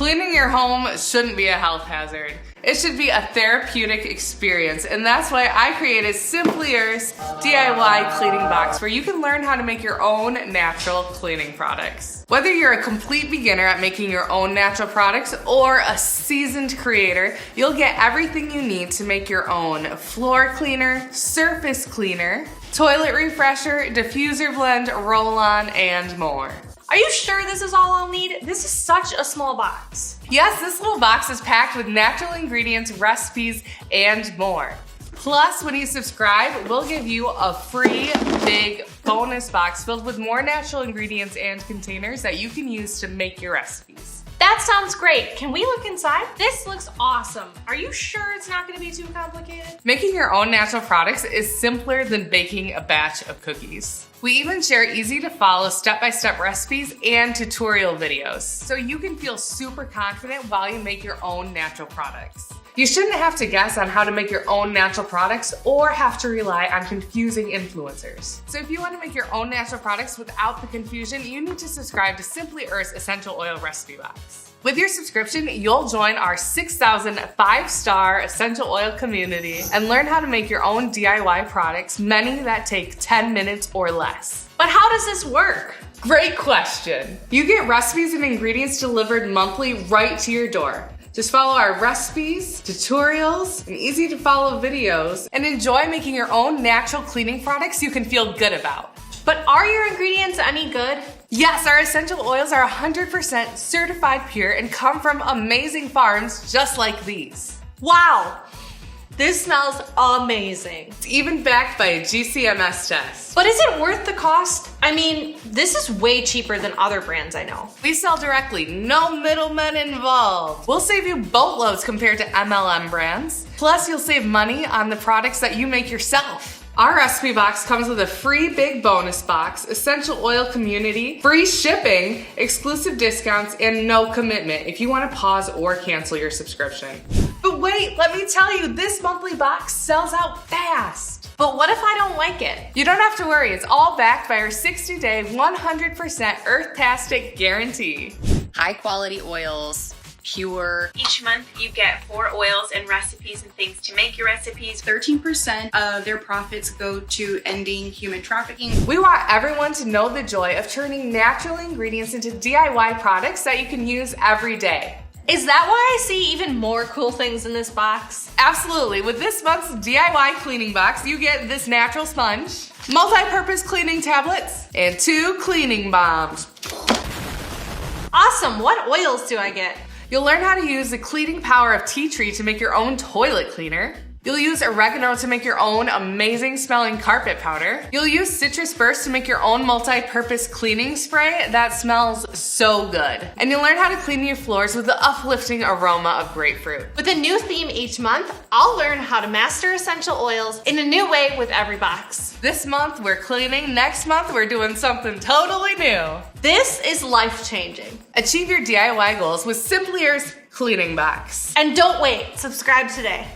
Cleaning your home shouldn't be a health hazard. It should be a therapeutic experience, and that's why I created Simply Earth's DIY cleaning box, where you can learn how to make your own natural cleaning products. Whether you're a complete beginner at making your own natural products or a seasoned creator, you'll get everything you need to make your own floor cleaner, surface cleaner, toilet refresher, diffuser blend, roll-on, and more. Are you sure this is all I'll need? This is such a small box. Yes, this little box is packed with natural ingredients, recipes, and more. Plus, when you subscribe, we'll give you a free big bonus box filled with more natural ingredients and containers that you can use to make your recipes. That sounds great. Can we look inside? This looks awesome. Are you sure it's not gonna be too complicated? Making your own natural products is simpler than baking a batch of cookies. We even share easy to follow step-by-step recipes and tutorial videos, so you can feel super confident while you make your own natural products. You shouldn't have to guess on how to make your own natural products or have to rely on confusing influencers. So if you want to make your own natural products without the confusion, you need to subscribe to Simply Earth's Essential Oil Recipe Box. With your subscription, you'll join our 6,000 5-star essential oil community and learn how to make your own DIY products, many that take 10 minutes or less. But how does this work? Great question. You get recipes and ingredients delivered monthly right to your door. Just follow our recipes, tutorials, and easy to follow videos, and enjoy making your own natural cleaning products you can feel good about. But are your ingredients any good? Yes, our essential oils are 100% certified pure and come from amazing farms just like these. Wow, this smells amazing. It's even backed by a GCMS test. But is it worth the cost? I mean, this is way cheaper than other brands I know. We sell directly, no middlemen involved. We'll save you boatloads compared to MLM brands. Plus, you'll save money on the products that you make yourself. Our recipe box comes with a free big bonus box, essential oil community, free shipping, exclusive discounts, and no commitment if you want to pause or cancel your subscription. But wait, let me tell you, this monthly box sells out fast. But what if I don't like it? You don't have to worry, it's all backed by our 60-day, 100% Earthtastic guarantee. High quality oils, pure. Each month you get 4 oils and recipes and things to make your recipes. 13% of their profits go to ending human trafficking. We want everyone to know the joy of turning natural ingredients into DIY products that you can use every day. Is that why I see even more cool things in this box? Absolutely. With this month's DIY cleaning box, you get this natural sponge, multi-purpose cleaning tablets, and 2 cleaning bombs. Awesome. What oils do I get? You'll learn how to use the cleaning power of tea tree to make your own toilet cleaner. You'll use oregano to make your own amazing smelling carpet powder. You'll use citrus burst to make your own multi-purpose cleaning spray that smells so good. And you'll learn how to clean your floors with the uplifting aroma of grapefruit. With a new theme each month, I'll learn how to master essential oils in a new way with every box. This month we're cleaning, next month we're doing something totally new. This is life-changing. Achieve your DIY goals with Simply Earth's cleaning box. And don't wait, subscribe today.